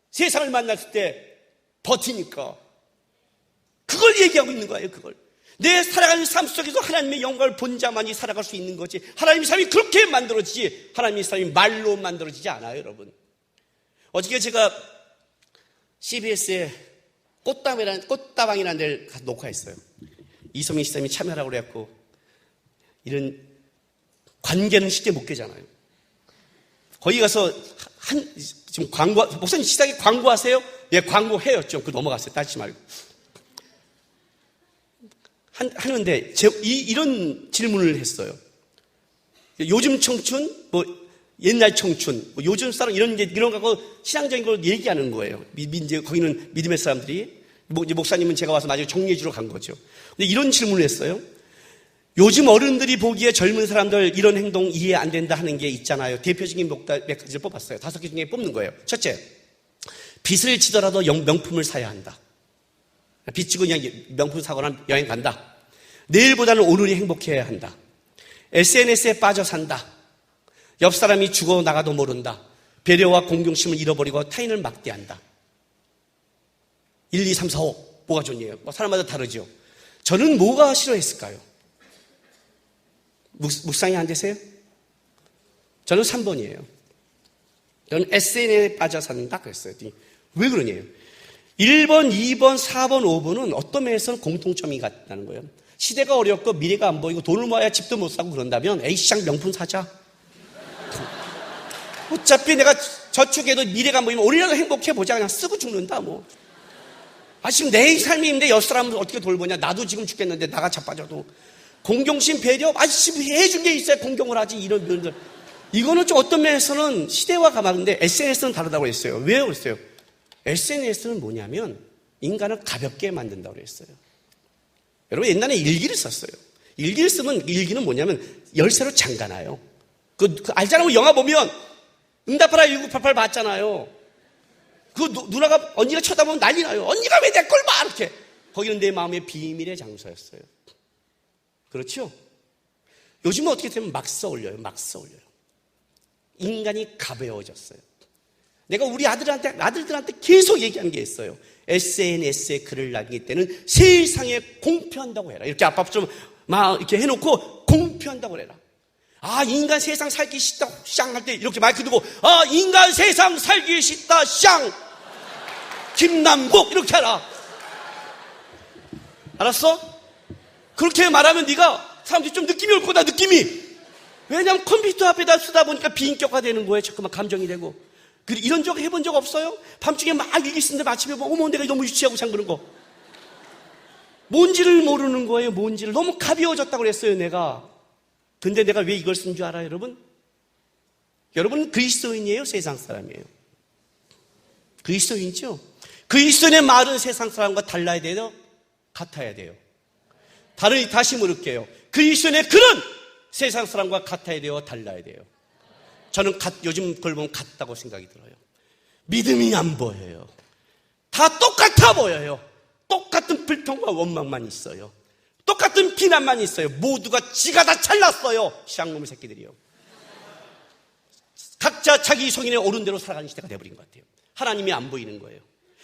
세상을 만났을 때 버티니까 그걸 얘기하고 있는 거예요. 그걸 내 살아가는 삶 속에서 하나님의 영광을 본 자만이 살아갈 수 있는 거지. 하나님의 삶이 그렇게 만들어지지 하나님의 삶이 말로 만들어지지 않아요. 여러분, 어저께 제가 CBS에 꽃다방이라는 데를 가서 녹화했어요. 이소민 시장님이 참여하라고 그래갖고, 이런 관계는 쉽게 못 깨잖아요. 거기 가서 지금 목사님 시장에 광고하세요? 예, 광고해요. 좀 넘어갔어요. 따지지 말고. 하는데 이런 질문을 했어요. 요즘 청춘, 옛날 청춘, 요즘 사람 이런 거 신앙적인 걸 얘기하는 거예요. 이제 거기는 믿음의 사람들이, 이제 목사님은 제가 와서 나중에 정리해 주러 간 거죠. 근데 이런 질문을 했어요. 요즘 어른들이 보기에 젊은 사람들 이런 행동 이해 안 된다 하는 게 있잖아요. 대표적인 몇 가지를 뽑았어요. 5개 중에 뽑는 거예요. 첫째, 빚을 지더라도 명품을 사야 한다. 빚지고 그냥 명품 사거나 여행 간다. 내일보다는 오늘이 행복해야 한다. SNS에 빠져 산다. 옆 사람이 죽어나가도 모른다. 배려와 공경심을 잃어버리고 타인을 막대한다. 1, 2, 3, 4, 5 뭐가 좋냐요? 사람마다 다르죠. 저는 뭐가 싫어했을까요? 묵상이 안 되세요? 저는 3번이에요. 저는 SNS에 빠져 산다 그랬어요. 왜 그러냐요? 1번, 2번, 4번, 5번은 어떤 면에서는 공통점이 같다는 거예요. 시대가 어렵고 미래가 안 보이고 돈을 모아야 집도 못 사고 그런다면 A시장 명품 사자. 어차피 내가 저축해도 미래가 안 보이면 오늘이라도 행복해보자. 그냥 쓰고 죽는다 뭐. 지금 내 삶인데 옆 사람은 어떻게 돌보냐. 나도 지금 죽겠는데 나가 자빠져도. 공경심, 배려, 해준 게 있어야 공경을 하지. 이런 면들. 이거는 좀 어떤 면에서는 시대와 가마인데 SNS는 다르다고 했어요. 왜 그랬어요? SNS는 뭐냐면 인간을 가볍게 만든다고 그랬어요. 여러분, 옛날에 일기를 썼어요. 일기를 쓰면, 일기는 뭐냐면 열쇠로 잠가놔요. 알잖아요. 영화 보면 응답하라 1988 봤잖아요. 누나가, 언니가 쳐다보면 난리 나요. 언니가 왜 내 걸 봐! 이렇게. 거기는 내 마음의 비밀의 장소였어요. 그렇죠? 요즘은 어떻게 되면 막 써올려요. 인간이 가벼워졌어요. 내가 우리 아들들한테 계속 얘기하는 게 있어요. SNS에 글을 남길 때는 세상에 공표한다고 해라. 이렇게 아빠 좀 막 이렇게 해놓고 공표한다고 해라. 인간 세상 살기 싫다, 쌍 할 때 이렇게 마이크 두고, 인간 세상 살기 싫다, 쌍! 김남국! 이렇게 하라. 알았어? 그렇게 말하면 네가 사람들이 좀 느낌이 올 거다, 느낌이. 왜냐하면 컴퓨터 앞에다 쓰다 보니까 비인격화 되는 거예요. 자꾸만 감정이 되고. 이런 적 해본 적 없어요? 밤중에 막 일기 쓰는데 아침에 보면 어머 내가 너무 유치하고 잠그는 거. 뭔지를 모르는 거예요. 뭔지를. 너무 가벼워졌다고 그랬어요 내가. 근데 내가 왜 이걸 쓴 줄 알아요 여러분? 여러분 그리스도인이에요? 세상 사람이에요? 그리스도인이죠? 그리스도인의 말은 세상 사람과 달라야 돼요? 같아야 돼요? 다시 물을게요. 그리스도인의 글은 세상 사람과 같아야 돼요? 달라야 돼요? 저는 요즘 그걸 보면 같다고 생각이 들어요. 믿음이 안 보여요. 다 똑같아 보여요. 똑같은 불평과 원망만 있어요. 똑같은 비난만 있어요. 모두가 지가 다 잘났어요. 쌍놈의 새끼들이요. 각자 자기 성인의 옳은 대로 살아가는 시대가 돼버린 것 같아요. 하나님이 안 보이는 거예요.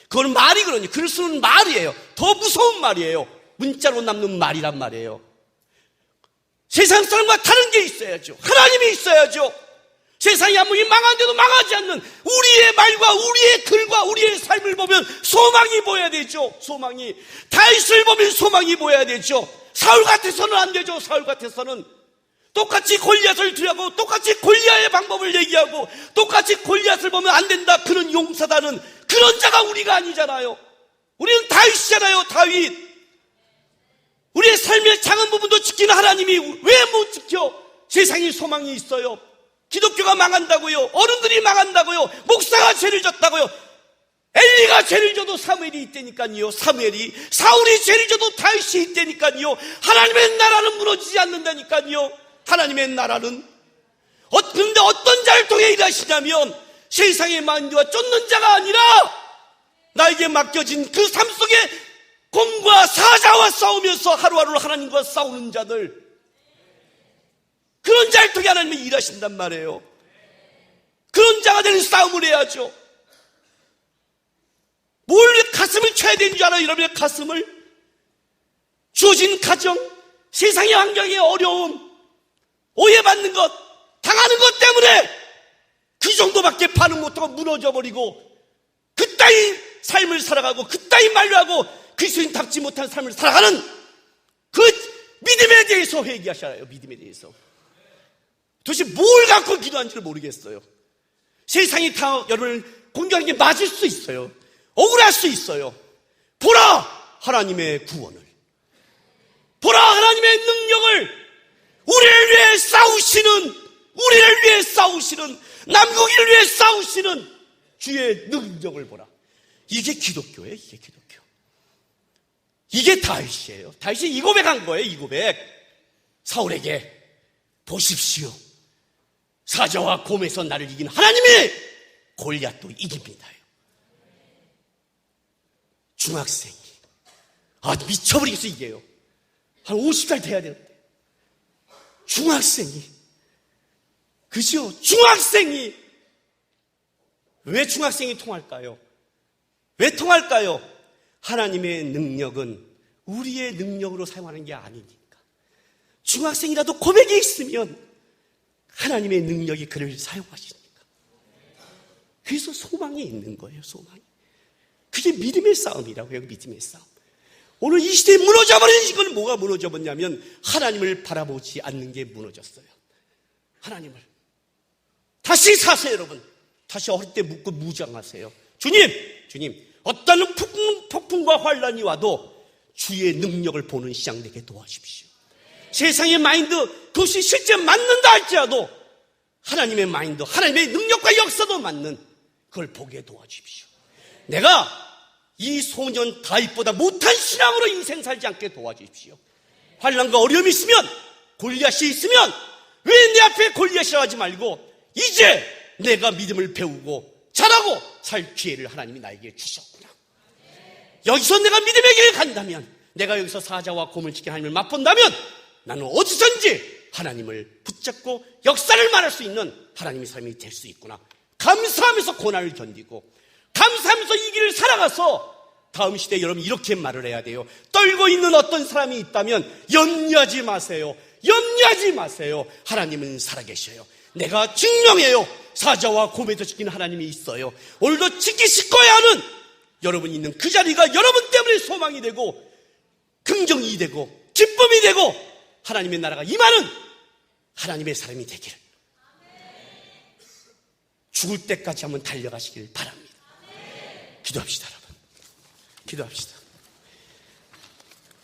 그건 말이 그러니 글 쓰는 말이에요. 더 무서운 말이에요. 문자로 남는 말이란 말이에요. 세상 사람과 다른 게 있어야죠. 하나님이 있어야죠. 세상이 아무리 망한데도 망하지 않는 우리의 말과 우리의 글과 우리의 삶을 보면 소망이 보여야 되죠. 소망이. 다윗을 보면 소망이 보여야 되죠. 사울 같아서는 안 되죠. 사울 같아서는 똑같이 골리앗을 두려고 똑같이 골리앗의 방법을 얘기하고 똑같이 골리앗을 보면 안 된다. 그런 용사다는 그런 자가 우리가 아니잖아요. 우리는 다윗이잖아요. 다윗. 우리의 삶의 작은 부분도 지키는 하나님이 왜 못 지켜? 세상에 소망이 있어요. 기독교가 망한다고요. 어른들이 망한다고요. 목사가 죄를 졌다고요. 엘리가 죄를 져도 사무엘이 있다니까요. 사울이 죄를 져도 다윗이 있다니까요. 하나님의 나라는 무너지지 않는다니까요. 하나님의 나라는. 그런데 어떤 자를 통해 일하시냐면 세상의 마인드와 쫓는 자가 아니라 나에게 맡겨진 그 삶 속에 공과 사자와 싸우면서 하루하루 하나님과 싸우는 자들, 그런 자를 통해 하나님이 일하신단 말이에요. 그런 자가 되는 싸움을 해야죠. 뭘 가슴을 쳐야 되는 줄 알아요? 여러분의 가슴을. 주어진 가정, 세상의 환경의 어려움, 오해받는 것, 당하는 것 때문에 그 정도밖에 반응 못하고 무너져버리고 그따위 삶을 살아가고 그따위 말로 하고 그리스도인답지 못한 삶을 살아가는 그 믿음에 대해서 회개하셔야. 믿음에 대해서 도대체 뭘 갖고 기도하는지를 모르겠어요. 세상이 다 여러분을 공격하는 게 맞을 수 있어요. 억울할 수 있어요. 보라 하나님의 구원을, 보라 하나님의 능력을, 우리를 위해 싸우시는 남국인을 위해 싸우시는 주의 능력을 보라. 이게 기독교예요. 이게 기독교. 이게 다윗이에요. 다윗이 이 고백한 거예요. 이 고백. 사울에게 보십시오. 사자와 곰에서 나를 이긴 하나님이 골리앗도 이깁니다. 중학생이 미쳐버리겠어. 이게요. 한 50살 돼야 되는데 중학생이, 그죠? 중학생이. 왜 중학생이 통할까요? 왜 통할까요? 하나님의 능력은 우리의 능력으로 사용하는 게 아니니까. 중학생이라도 고백이 있으면 하나님의 능력이 그를 사용하시니까. 그래서 소망이 있는 거예요. 소망이. 그게 믿음의 싸움이라고요. 믿음의 싸움. 오늘 이 시대에 무너져버린 이건 뭐가 무너져버렸냐면 하나님을 바라보지 않는 게 무너졌어요. 하나님을. 다시 사세요. 여러분. 다시 어릴 때 묻고 무장하세요. 주님 어떤 폭풍과 환란이 와도 주의 능력을 보는 시장 되게 도와주십시오. 세상의 마인드, 그것이 실제 맞는다 할지라도 하나님의 마인드, 하나님의 능력과 역사도 맞는 그걸 보게 도와주십시오. 내가 이 소년 다윗보다 못한 신앙으로 인생 살지 않게 도와주십시오. 환난과 어려움이 있으면, 골리앗이 있으면 왜 내 앞에 골리앗이라고 하지 말고 이제 내가 믿음을 배우고 잘하고 살 기회를 하나님이 나에게 주셨구나. 여기서 내가 믿음의 길을 간다면, 내가 여기서 사자와 곰을 지킨 하나님을 맛본다면 나는 어디선지 하나님을 붙잡고 역사를 말할 수 있는 하나님의 삶이 될 수 있구나. 감사하면서 고난을 견디고 감사하면서 이 길을 살아가서 다음 시대에 여러분 이렇게 말을 해야 돼요. 떨고 있는 어떤 사람이 있다면 염려하지 마세요. 염려하지 마세요. 하나님은 살아계셔요. 내가 증명해요. 사자와 곰에서 지키는 하나님이 있어요. 오늘도 지키실 거야 하는 여러분이 있는 그 자리가 여러분 때문에 소망이 되고 긍정이 되고 기쁨이 되고 하나님의 나라가 임하는 하나님의 사람이 되기를, 죽을 때까지 한번 달려가시길 바랍니다. 기도합시다, 여러분. 기도합시다.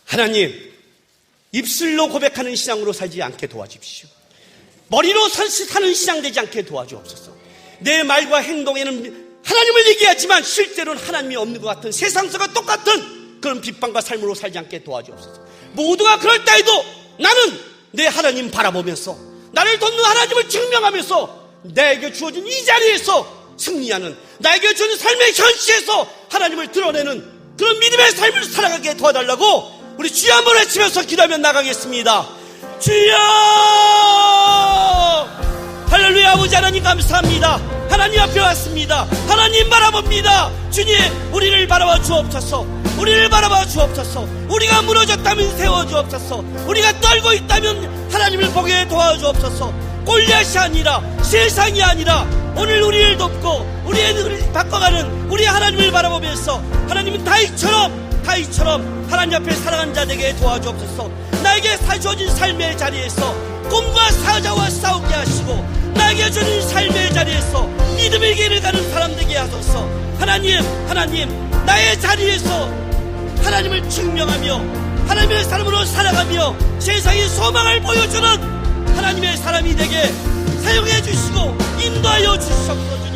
하나님, 입술로 고백하는 신앙으로 살지 않게 도와주십시오. 머리로 사는 신앙 되지 않게 도와주옵소서. 내 말과 행동에는 하나님을 얘기하지만 실제로는 하나님이 없는 것 같은, 세상과 똑같은 그런 빗방과 삶으로 살지 않게 도와주옵소서. 모두가 그럴 때에도 나는 내 하나님 바라보면서, 나를 돕는 하나님을 증명하면서 나에게 주어진 이 자리에서 승리하는, 나에게 주어진 삶의 현실에서 하나님을 드러내는 그런 믿음의 삶을 살아가게 도와달라고 우리 주여 한번 외치면서 기도하며 나가겠습니다. 주여! 할렐루야. 아버지 하나님 감사합니다. 하나님 앞에 왔습니다. 하나님 바라봅니다. 주님, 우리를 바라봐 주옵소서. 우리를 바라봐 주옵소서. 우리가 무너졌다면 세워주옵소서. 우리가 떨고 있다면 하나님을 보게 도와주옵소서. 골리앗이 아니라, 세상이 아니라 오늘 우리를 돕고 우리의 눈을 바꿔가는 우리 하나님을 바라보면서 하나님은 다윗처럼 하나님 앞에 살아가는 자 되게 도와주옵소서. 나에게 주어진 삶의 자리에서 꿈과 사자와 싸우게 하시고, 나에게 주어진 삶의 자리에서 믿음의 길을 가는 사람 되게 하소서. 하나님, 나의 자리에서 하나님을 증명하며 하나님의 사람으로 살아가며 세상에 소망을 보여주는 하나님의 사람이 되게 사용해 주시고 인도하여 주시옵소서.